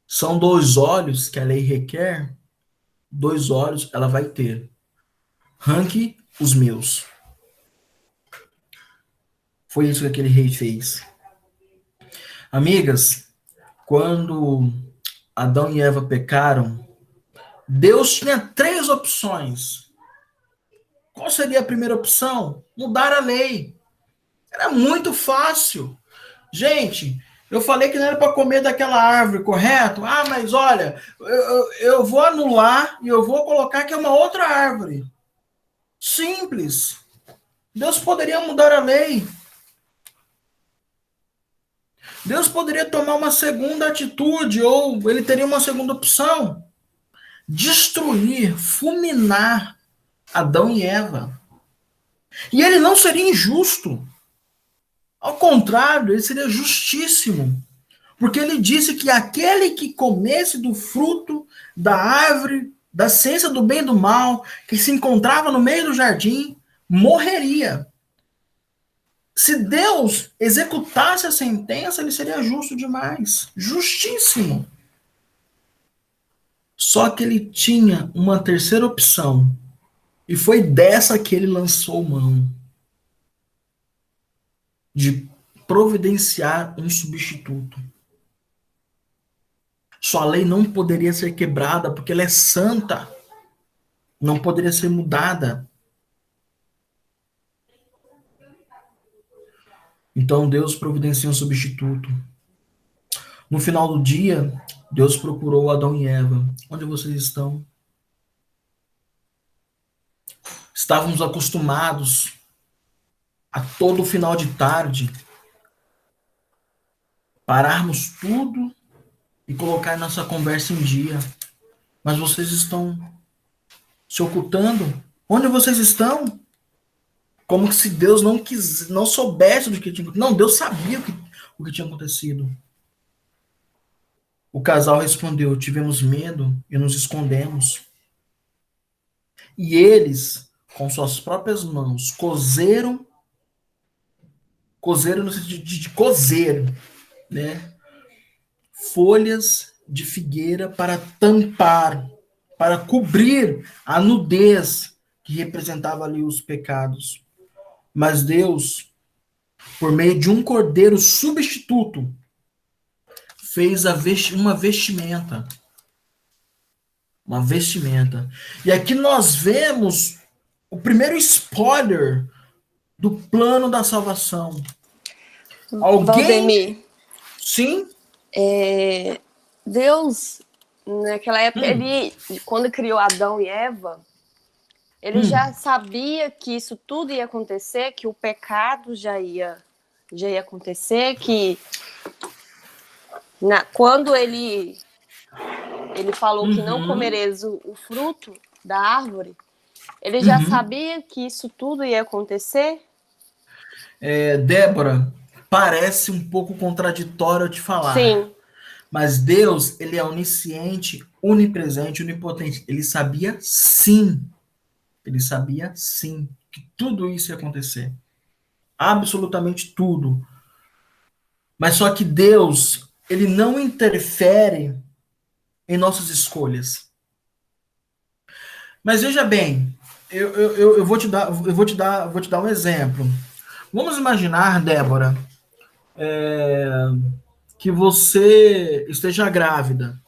são 2 olhos que a lei requer, 2 olhos ela vai ter. Arranque os meus. Foi isso que aquele rei fez. Amigas, quando Adão e Eva pecaram, Deus tinha 3 opções. Qual seria a primeira opção? Mudar a lei. Era muito fácil. Gente, eu falei que não era para comer daquela árvore, correto? Ah, mas olha, eu vou anular e eu vou colocar que é uma outra árvore. Simples. Deus poderia mudar a lei. Deus poderia tomar uma segunda atitude, ou ele teria uma segunda opção. Destruir, fulminar Adão e Eva. E ele não seria injusto. Ao contrário, ele seria justíssimo. Porque ele disse que aquele que comesse do fruto da árvore, da ciência do bem e do mal, que se encontrava no meio do jardim, morreria. Se Deus executasse a sentença, ele seria justo demais. Justíssimo. Só que ele tinha uma terceira opção. E foi dessa que ele lançou mão. De providenciar um substituto. Sua lei não poderia ser quebrada porque ela é santa. Não poderia ser mudada. Então Deus providencia um substituto. No final do dia, Deus procurou Adão e Eva. Onde vocês estão? Estávamos acostumados a todo final de tarde pararmos tudo e colocar nossa conversa em dia. Mas vocês estão se ocultando. Onde vocês estão? Como se Deus não soubesse do que tinha acontecido. Não, Deus sabia o que tinha acontecido. O casal respondeu: tivemos medo e nos escondemos. E eles, com suas próprias mãos, cozeram no sentido de cozer, né? Folhas de figueira para tampar, para cobrir a nudez que representava ali os pecados. Mas Deus, por meio de um cordeiro substituto, fez uma vestimenta. Uma vestimenta. E aqui nós vemos o primeiro spoiler do plano da salvação. Alguém... Valdemir. Sim? Deus, naquela época, ele, quando criou Adão e Eva, ele já sabia que isso tudo ia acontecer, que o pecado já ia acontecer, que quando ele falou que não comereis o fruto da árvore, ele já sabia que isso tudo ia acontecer? Débora, parece um pouco contraditório eu te falar. Sim. Mas Deus, ele é onisciente, onipresente, onipotente. Ele sabia sim. Ele sabia sim que tudo isso ia acontecer. Absolutamente tudo. Mas só que Deus, ele não interfere em nossas escolhas. Mas veja bem, eu vou te dar um exemplo. Vamos imaginar, Débora, que você esteja grávida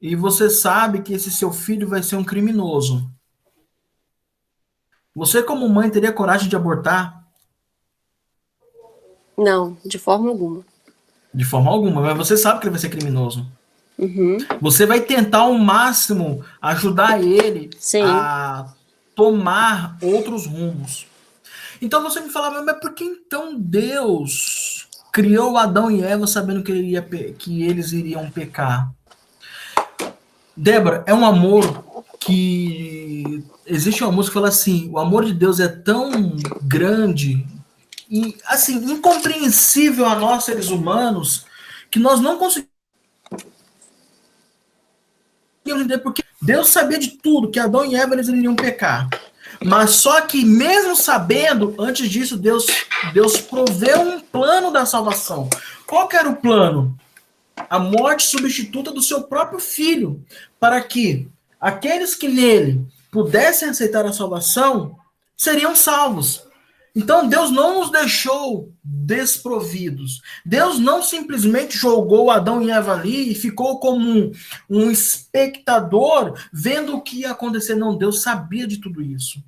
e você sabe que esse seu filho vai ser um criminoso. Você, como mãe, teria coragem de abortar? Não, de forma alguma. De forma alguma, mas você sabe que ele vai ser criminoso. Uhum. Você vai tentar ao máximo ajudar ele Sim. a tomar outros rumos. Então você me falava, mas por que então Deus criou Adão e Eva sabendo que eles iriam pecar? Débora, é um amor que... Existe uma música que fala assim, o amor de Deus é tão grande e, assim, incompreensível a nós, seres humanos, que nós não conseguimos entender, porque Deus sabia de tudo, que Adão e Eva eles iriam pecar. Mas só que mesmo sabendo, antes disso, Deus proveu um plano da salvação. Qual que era o plano? a morte substituta do seu próprio filho, para que aqueles que nele pudessem aceitar a salvação seriam salvos. Então Deus não nos deixou desprovidos. Deus não simplesmente jogou Adão e Eva ali e ficou como um espectador vendo o que ia acontecer. Não, Deus sabia de tudo isso.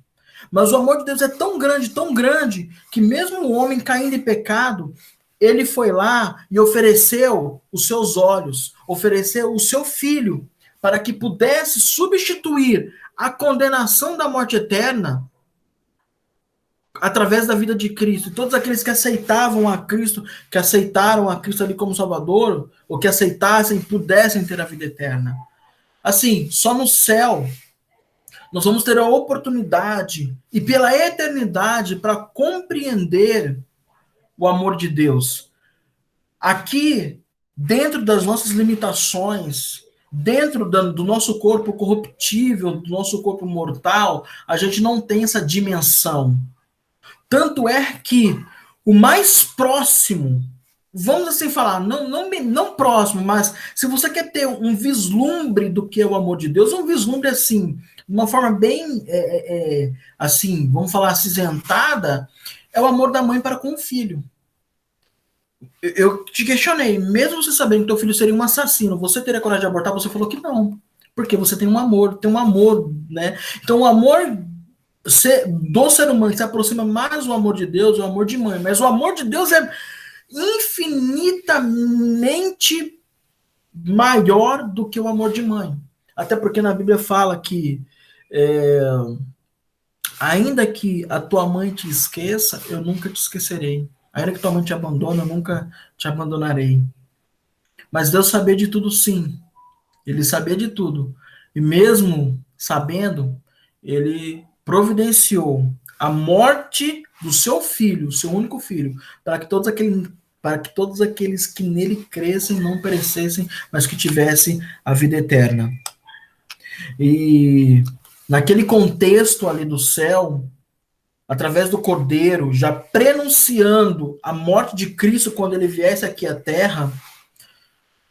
Mas o amor de Deus é tão grande, que mesmo o homem caindo em pecado, ele foi lá e ofereceu os seus olhos, ofereceu o seu filho, para que pudesse substituir a condenação da morte eterna através da vida de Cristo. E todos aqueles que aceitavam a Cristo, que aceitaram a Cristo ali como Salvador, ou que aceitassem, pudessem ter a vida eterna. Assim, só no céu nós vamos ter a oportunidade e pela eternidade para compreender o amor de Deus. Aqui, dentro das nossas limitações, dentro do nosso corpo corruptível, do nosso corpo mortal, a gente não tem essa dimensão. Tanto é que o mais próximo, vamos assim falar, não próximo, mas se você quer ter um vislumbre do que é o amor de Deus, um vislumbre assim, de uma forma bem, assim, vamos falar acinzentada, é o amor da mãe para com o filho. Eu te questionei, mesmo você sabendo que teu filho seria um assassino, você teria coragem de abortar? Você falou que não, porque você tem um amor, né? Então o amor do ser humano se aproxima mais do amor de Deus, o amor de mãe, mas o amor de Deus é infinitamente maior do que o amor de mãe. Até porque na Bíblia fala que ainda que a tua mãe te esqueça, eu nunca te esquecerei. Ainda que tua mãe te abandone, eu nunca te abandonarei. Mas Deus sabia de tudo, sim. Ele sabia de tudo. E mesmo sabendo, ele providenciou a morte do seu filho, seu único filho, para que todos aqueles que nele crescem não perecessem, mas que tivessem a vida eterna. E naquele contexto ali do céu, através do Cordeiro, já prenunciando a morte de Cristo quando ele viesse aqui à Terra,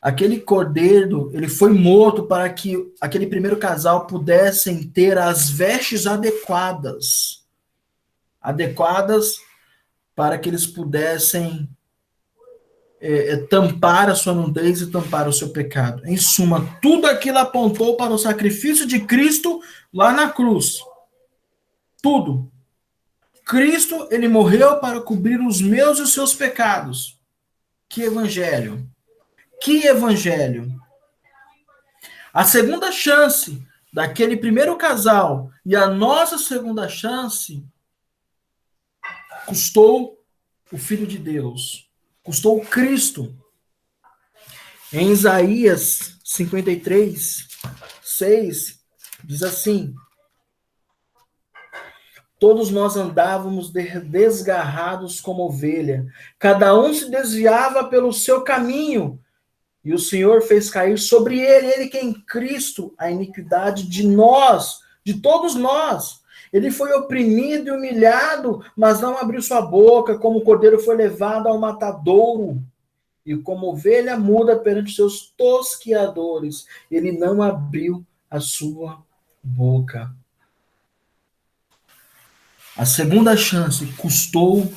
aquele Cordeiro, ele foi morto para que aquele primeiro casal pudessem ter as vestes adequadas para que eles pudessem tampar a sua nudez e tampar o seu pecado. Em suma, tudo aquilo apontou para o sacrifício de Cristo lá na cruz. Tudo. Cristo, ele morreu para cobrir os meus e os seus pecados. Que evangelho! Que evangelho! A segunda chance daquele primeiro casal e a nossa segunda chance custou o Filho de Deus. Custou Cristo. Em Isaías 53, 6, diz assim: todos nós andávamos desgarrados como ovelha, cada um se desviava pelo seu caminho, e o Senhor fez cair sobre ele que é em Cristo, a iniquidade de nós, de todos nós. Ele foi oprimido e humilhado, mas não abriu sua boca, como o cordeiro foi levado ao matadouro, e como ovelha muda perante seus tosquiadores, ele não abriu a sua boca. A segunda chance custou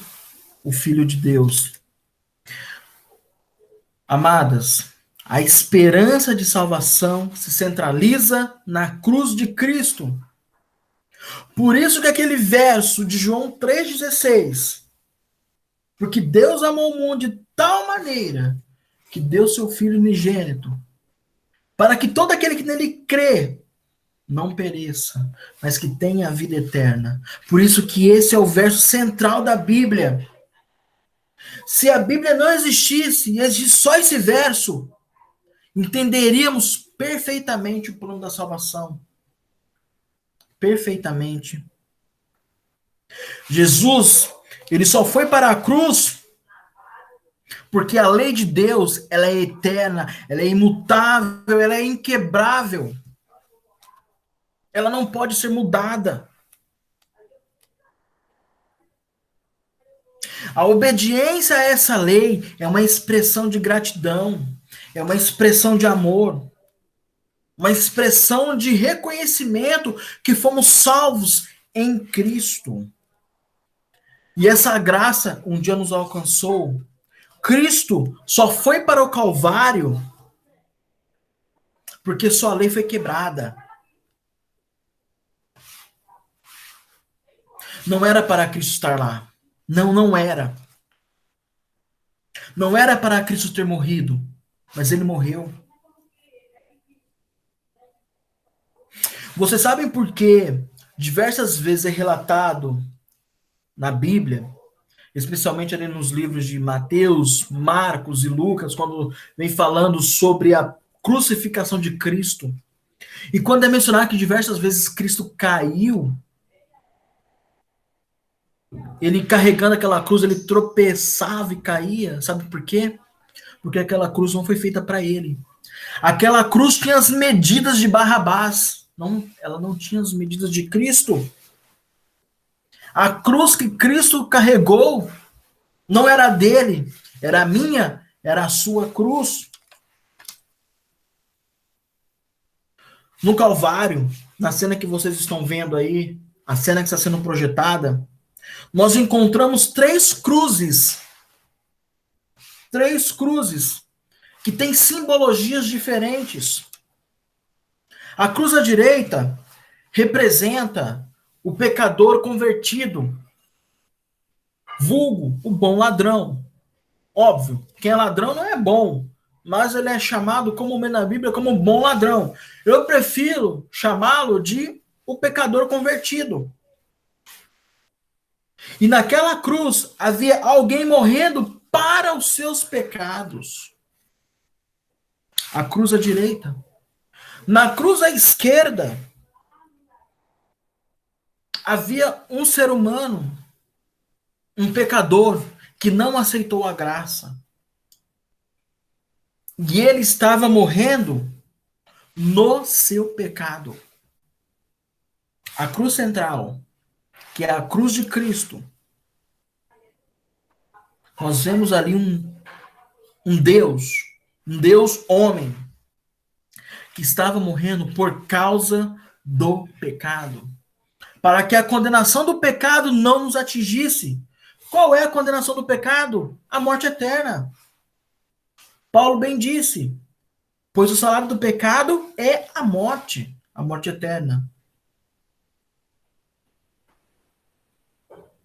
o Filho de Deus. Amadas, a esperança de salvação se centraliza na cruz de Cristo. Por isso que aquele verso de João 3,16, porque Deus amou o mundo de tal maneira que deu seu Filho unigênito, para que todo aquele que nele crê não pereça, mas que tenha a vida eterna. Por isso que esse é o verso central da Bíblia. Se a Bíblia não existisse, e existisse só esse verso, entenderíamos perfeitamente o plano da salvação. Perfeitamente. Jesus, ele só foi para a cruz porque a lei de Deus, ela é eterna, ela é imutável, ela é inquebrável. Ela não pode ser mudada. A obediência a essa lei é uma expressão de gratidão, É uma expressão de amor, uma expressão de reconhecimento que fomos salvos em Cristo. E essa graça um dia nos alcançou. Cristo só foi para o Calvário porque sua lei foi quebrada. Não era para Cristo estar lá. Não, não era. Não era para Cristo ter morrido, mas ele morreu. Vocês sabem por que diversas vezes é relatado na Bíblia, especialmente ali nos livros de Mateus, Marcos e Lucas, quando vem falando sobre a crucificação de Cristo. E quando é mencionado que diversas vezes Cristo caiu, ele carregando aquela cruz, ele tropeçava e caía. Sabe por quê? Porque aquela cruz não foi feita para ele. Aquela cruz tinha as medidas de Barrabás. Não, ela não tinha as medidas de Cristo. A cruz que Cristo carregou não era dele, era a minha, era a sua cruz. No Calvário, na cena que vocês estão vendo aí, a cena que está sendo projetada, nós encontramos três cruzes. Três cruzes que têm simbologias diferentes. A cruz à direita representa o pecador convertido, vulgo o bom ladrão. Óbvio, quem é ladrão não é bom, mas ele é chamado comumente na Bíblia como bom ladrão. Eu prefiro chamá-lo de o pecador convertido. E naquela cruz havia alguém morrendo para os seus pecados. A cruz à direita. Na cruz à esquerda havia um ser humano, um pecador, que não aceitou a graça. E ele estava morrendo no seu pecado. A cruz central, que é a cruz de Cristo, nós vemos ali um Deus homem, que estava morrendo por causa do pecado. Para que a condenação do pecado não nos atingisse. Qual é a condenação do pecado? A morte eterna. Paulo bem disse, pois o salário do pecado é a morte eterna.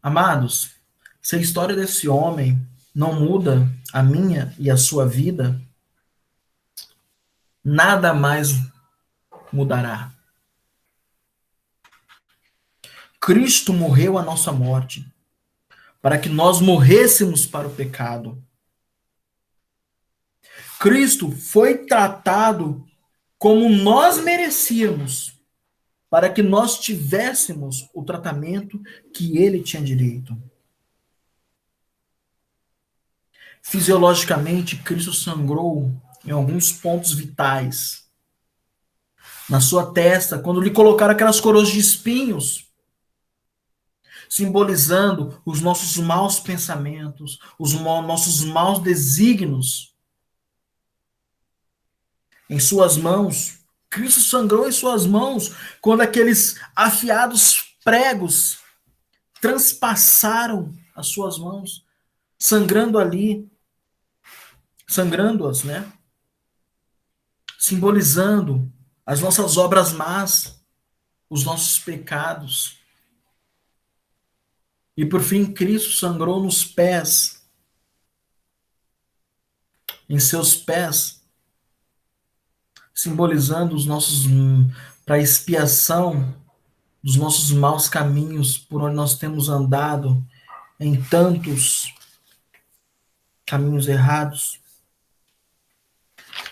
Amados, se a história desse homem não muda a minha e a sua vida, nada mais mudará. Cristo morreu a nossa morte, para que nós morrêssemos para o pecado. Cristo foi tratado como nós merecíamos, para que nós tivéssemos o tratamento que ele tinha direito. Fisiologicamente, Cristo sangrou em alguns pontos vitais. Na sua testa, quando lhe colocaram aquelas coroas de espinhos, simbolizando os nossos maus pensamentos, os nossos maus desígnios. Em suas mãos, Cristo sangrou em suas mãos, quando aqueles afiados pregos transpassaram as suas mãos, sangrando ali, sangrando-as, né? Simbolizando as nossas obras más, os nossos pecados. E por fim, Cristo sangrou nos pés. Em seus pés, simbolizando os nossos, para expiação dos nossos maus caminhos por onde nós temos andado em tantos caminhos errados.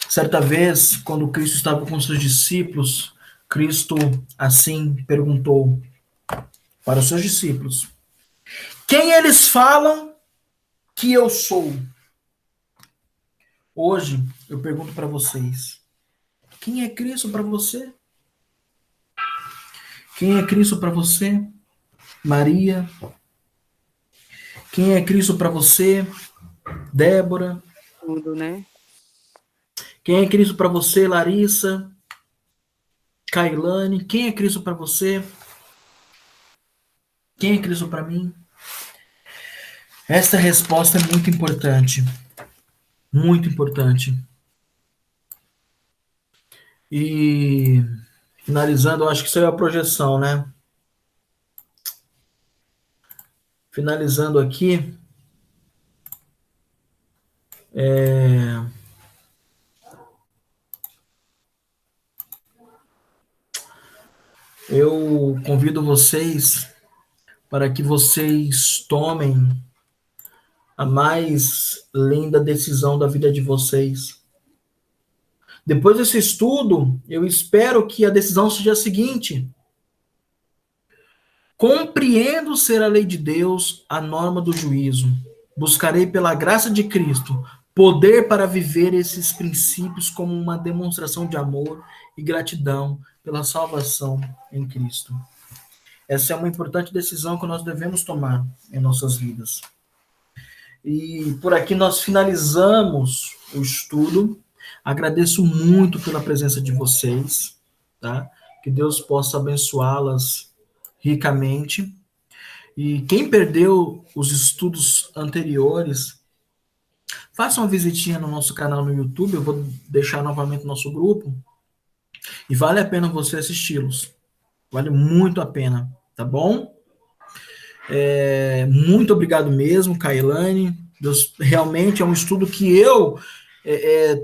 Certa vez, quando Cristo estava com seus discípulos, Cristo assim perguntou para os seus discípulos: quem eles falam que eu sou? Hoje eu pergunto para vocês: quem é Cristo para você? Quem é Cristo para você, Maria? Quem é Cristo para você, Débora? Tudo, né? Quem é Cristo para você, Larissa? Kailane? Quem é Cristo para você? Quem é Cristo para mim? Essa resposta é muito importante. Muito importante. E finalizando, eu acho que isso aí é a projeção, né? Finalizando aqui, eu convido vocês para que vocês tomem a mais linda decisão da vida de vocês. Depois desse estudo, eu espero que a decisão seja a seguinte: compreendo ser a lei de Deus, a norma do juízo. Buscarei pela graça de Cristo poder para viver esses princípios como uma demonstração de amor e gratidão pela salvação em Cristo. Essa é uma importante decisão que nós devemos tomar em nossas vidas. E por aqui nós finalizamos o estudo. Agradeço muito pela presença de vocês, tá? Que Deus possa abençoá-las ricamente. E quem perdeu os estudos anteriores, faça uma visitinha no nosso canal no YouTube, eu vou deixar novamente no nosso grupo, e vale a pena você assisti-los. Vale muito a pena, tá bom? Muito obrigado mesmo, Kailane. Deus, realmente é um estudo que eu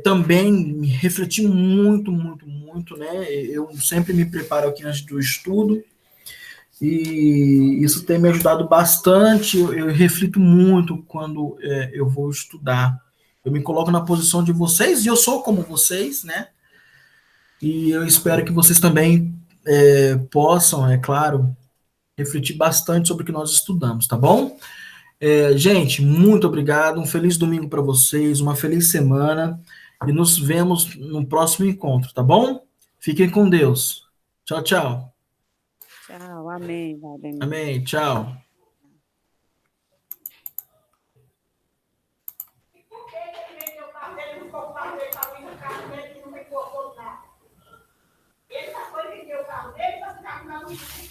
também me refleti muito, muito, muito, né? Eu sempre me preparo aqui antes do estudo, e isso tem me ajudado bastante. Eu reflito muito quando eu vou estudar. Eu me coloco na posição de vocês, e eu sou como vocês, né? E eu espero que vocês também possam, é claro, refletir bastante sobre o que nós estudamos, tá bom? Gente, muito obrigado. Um feliz domingo para vocês, uma feliz semana. E nos vemos no próximo encontro, tá bom? Fiquem com Deus. Tchau, tchau. Tchau, amém, Valdemir. Amém, tchau. Ele foi vender o carro dele para ficar com